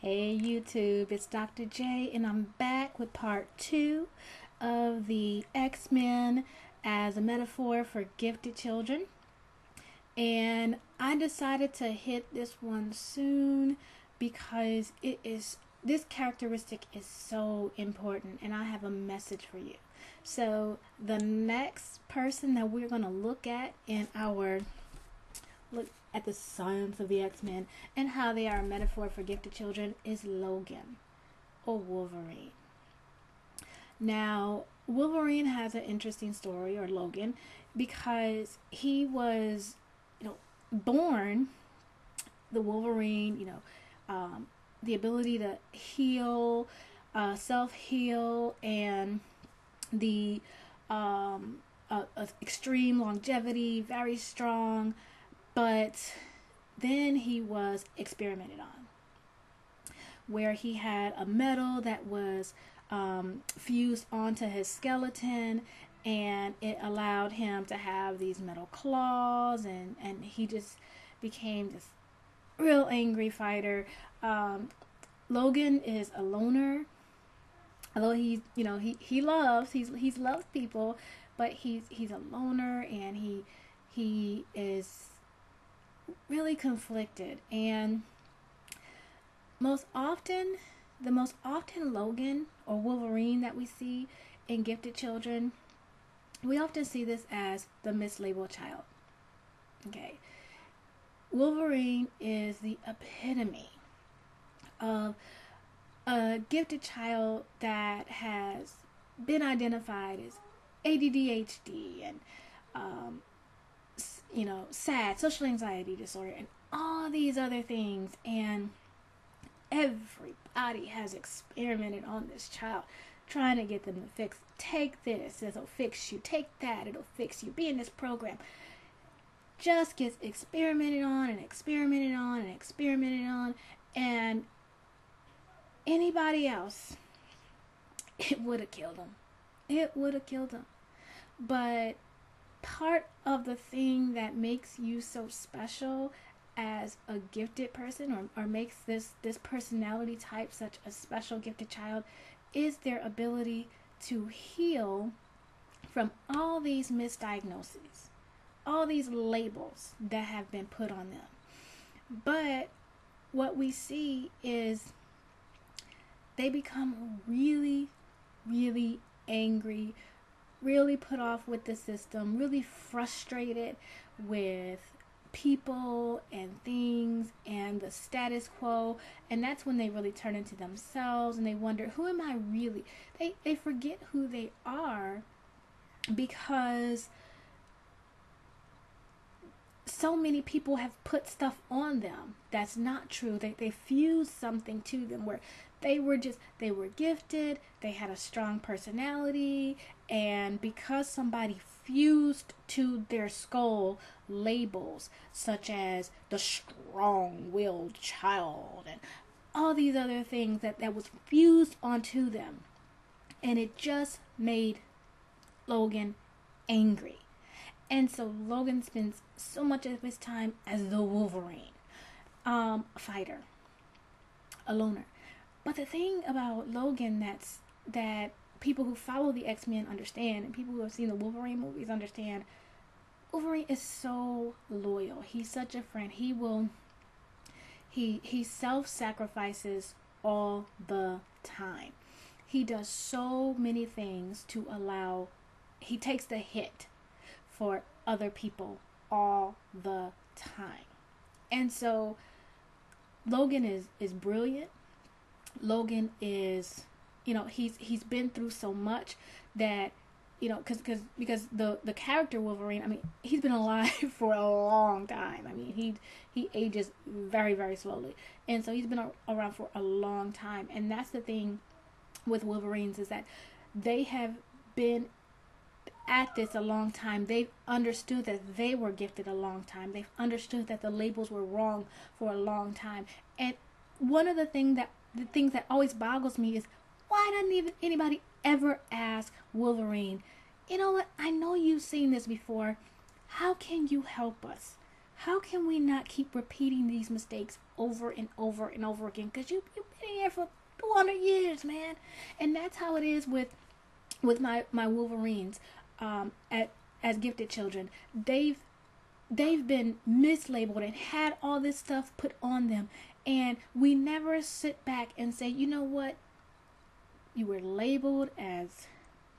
Hey YouTube, it's Dr. J, and I'm back with part 2 of the X-Men as a metaphor for gifted children. And I decided to hit this one soon because this characteristic is so important, and I have a message for you. So the next person that we're going to look at in our look at the science of the X-Men and how they are a metaphor for gifted children is Logan, or Wolverine. Now, Wolverine has an interesting story, or Logan, because he was, born the Wolverine, the ability to heal, self-heal, and the extreme longevity, very strong. But then he was experimented on, where he had a metal that was fused onto his skeleton, and it allowed him to have these metal claws, and he just became this real angry fighter. Logan is a loner, although he loves people, but he's a loner, and he is really conflicted. And the most often Logan or Wolverine that we see in gifted children, we often see this as the mislabeled child. Okay, Wolverine is the epitome of a gifted child that has been identified as ADHD and SAD, social anxiety disorder, and all these other things. And everybody has experimented on this child, trying to get them to fix. Take this, it'll fix you. Take that, it'll fix you. Be in this program. Just gets experimented on and experimented on and experimented on. And anybody else, it would have killed them. It would have killed them. But part of the thing that makes you so special as a gifted person, or makes this personality type such a special gifted child, is their ability to heal from all these misdiagnoses, all these labels that have been put on them. But what we see is they become really, really angry, really put off with the system, really frustrated with people and things and the status quo. And that's when they really turn into themselves, and they wonder, who am I really? They forget who they are, because so many people have put stuff on them that's not true. They fused something to them where they were gifted, they had a strong personality, and because somebody fused to their skull labels such as the strong-willed child and all these other things that was fused onto them, and it just made Logan angry. And so Logan spends so much of his time as the Wolverine, a fighter, a loner. But the thing about Logan that people who follow the X-Men understand, and people who have seen the Wolverine movies understand, Wolverine is so loyal. He's such a friend. He self-sacrifices all the time. He does so many things to allow, he takes the hit for other people all the time. And so Logan is brilliant. Logan is, he's been through so much that, because the character Wolverine, I mean, he's been alive for a long time. I mean, he ages very, very slowly. And so he's been around for a long time. And that's the thing with Wolverines, is that they have been at this a long time. They've understood that they were gifted a long time. They've understood that the labels were wrong for a long time. And one of the things that always boggles me is, why doesn't even anybody ever ask Wolverine, you know what, I know you've seen this before. How can you help us? How can we not keep repeating these mistakes over and over and over again because you've been here for 200 years, man. And that's how it is with my Wolverines as gifted children. They've been mislabeled and had all this stuff put on them, and we never sit back and say, you know what, you were labeled as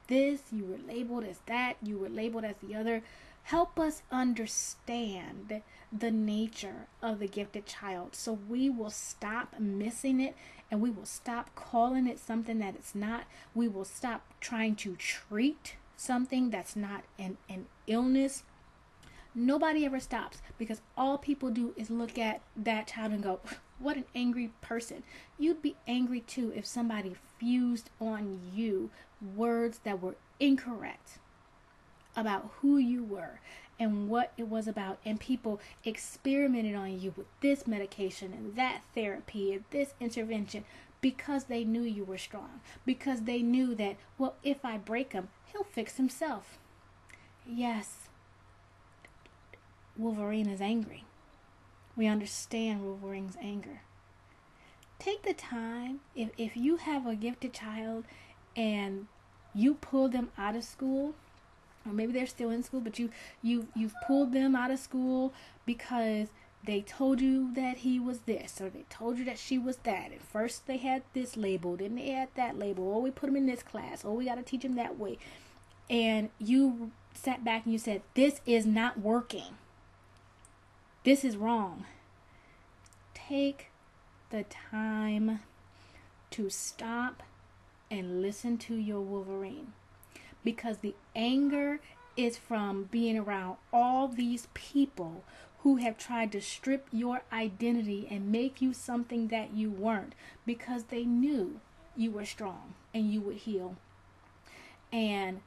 this, you were labeled as that, you were labeled as the other. Help us understand the nature of the gifted child so we will stop missing it, and we will stop calling it something that it's not. We will stop trying to treat something that's not an illness. Nobody ever stops, because all people do is look at that child and go, what an angry person. You'd be angry too if somebody fused on you words that were incorrect about who you were and what it was about, and people experimented on you with this medication and that therapy and this intervention because they knew you were strong, because they knew that, well, if I break him, he'll fix himself. Yes, Wolverine is angry. We understand Wolverine's anger. Take the time, if you have a gifted child and you pull them out of school, or maybe they're still in school, but you've pulled them out of school because they told you that he was this, or they told you that she was that. And first they had this label, then they had that label. Oh, we put him in this class. Oh, we got to teach him that way. And you sat back and you said, this is not working. This is wrong. Take the time to stop and listen to your Wolverine. Because the anger is from being around all these people who have tried to strip your identity and make you something that you weren't, because they knew you were strong and you would heal. And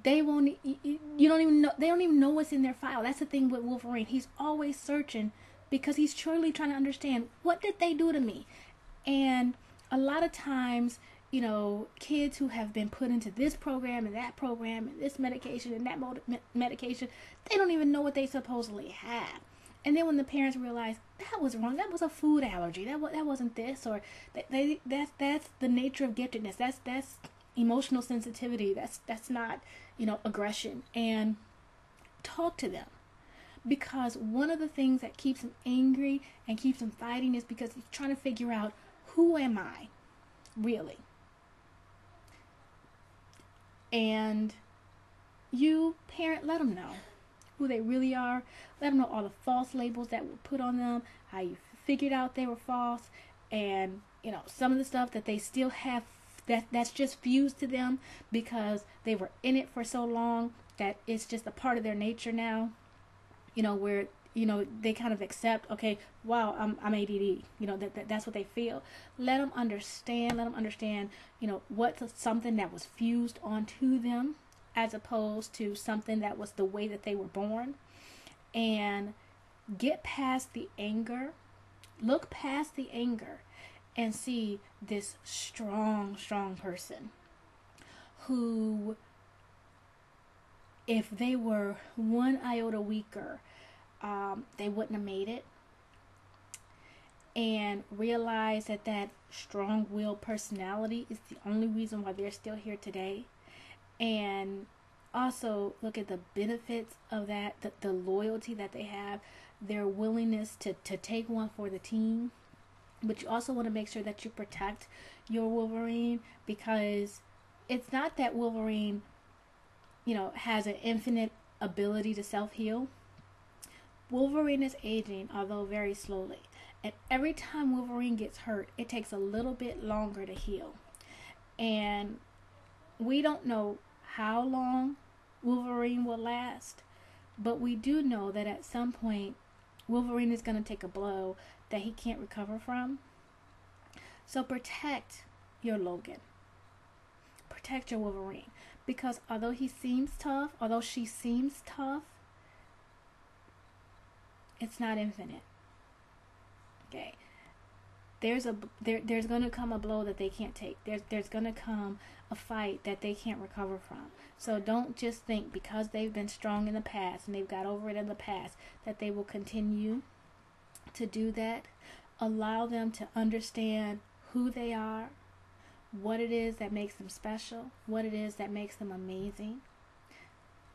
they won't, you don't even know, they don't even know what's in their file. That's the thing with Wolverine. He's always searching because he's truly trying to understand, what did they do to me? And a lot of times, you know, kids who have been put into this program and that program and this medication and that medication, they don't even know what they supposedly have. And then when the parents realize that was wrong, that was a food allergy, that wasn't this, or that's the nature of giftedness. That's emotional sensitivity. That's not, you know, aggression. And talk to them, because one of the things that keeps them angry and keeps them fighting is because he's trying to figure out, who am I really? And you, parent, let them know who they really are. Let them know all the false labels that were put on them, how you figured out they were false, and, you know, some of the stuff that they still have that's just fused to them because they were in it for so long that it's just a part of their nature now. You know, where, you know, they kind of accept, okay, wow, I'm ADD. You know, that's what they feel. Let them understand, you know, what's something that was fused onto them as opposed to something that was the way that they were born. And get past the anger. Look past the anger and see this strong person who, if they were one iota weaker, they wouldn't have made it. And realize that strong-willed personality is the only reason why they're still here today. And also look at the benefits of that, the loyalty that they have, their willingness to take one for the team. But you also want to make sure that you protect your Wolverine, because it's not that Wolverine, you know, has an infinite ability to self-heal. Wolverine is aging, although very slowly. And every time Wolverine gets hurt, it takes a little bit longer to heal. And we don't know how long Wolverine will last, but we do know that at some point, Wolverine is going to take a blow that he can't recover from. So protect your Logan. Protect your Wolverine. Because although he seems tough, although she seems tough, it's not infinite. Okay. There's going to come a blow that they can't take. There's going to come a fight that they can't recover from. So don't just think because they've been strong in the past and they've got over it in the past that they will continue to do that. Allow them to understand who they are, what it is that makes them special, what it is that makes them amazing.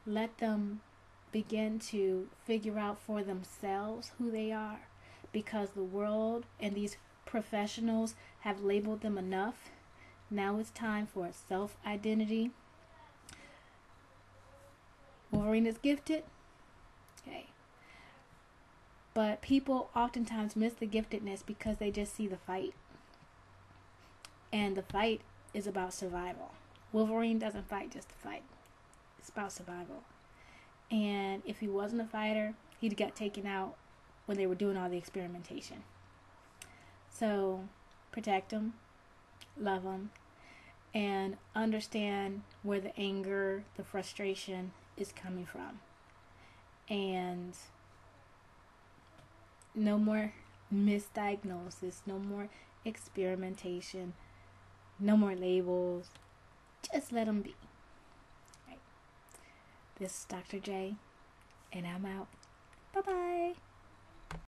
Let them begin to figure out for themselves who they are, because the world and these professionals have labeled them enough. Now it's time for a self-identity. Wolverine is gifted. Okay. But people oftentimes miss the giftedness because they just see the fight. And the fight is about survival. Wolverine doesn't fight just to fight. It's about survival. And if he wasn't a fighter, he'd got taken out when they were doing all the experimentation. So protect him, love him, and understand where the anger, the frustration is coming from. And no more misdiagnosis, no more experimentation, no more labels. Just let them be. Right. This is Dr. J, and I'm out. Bye-bye.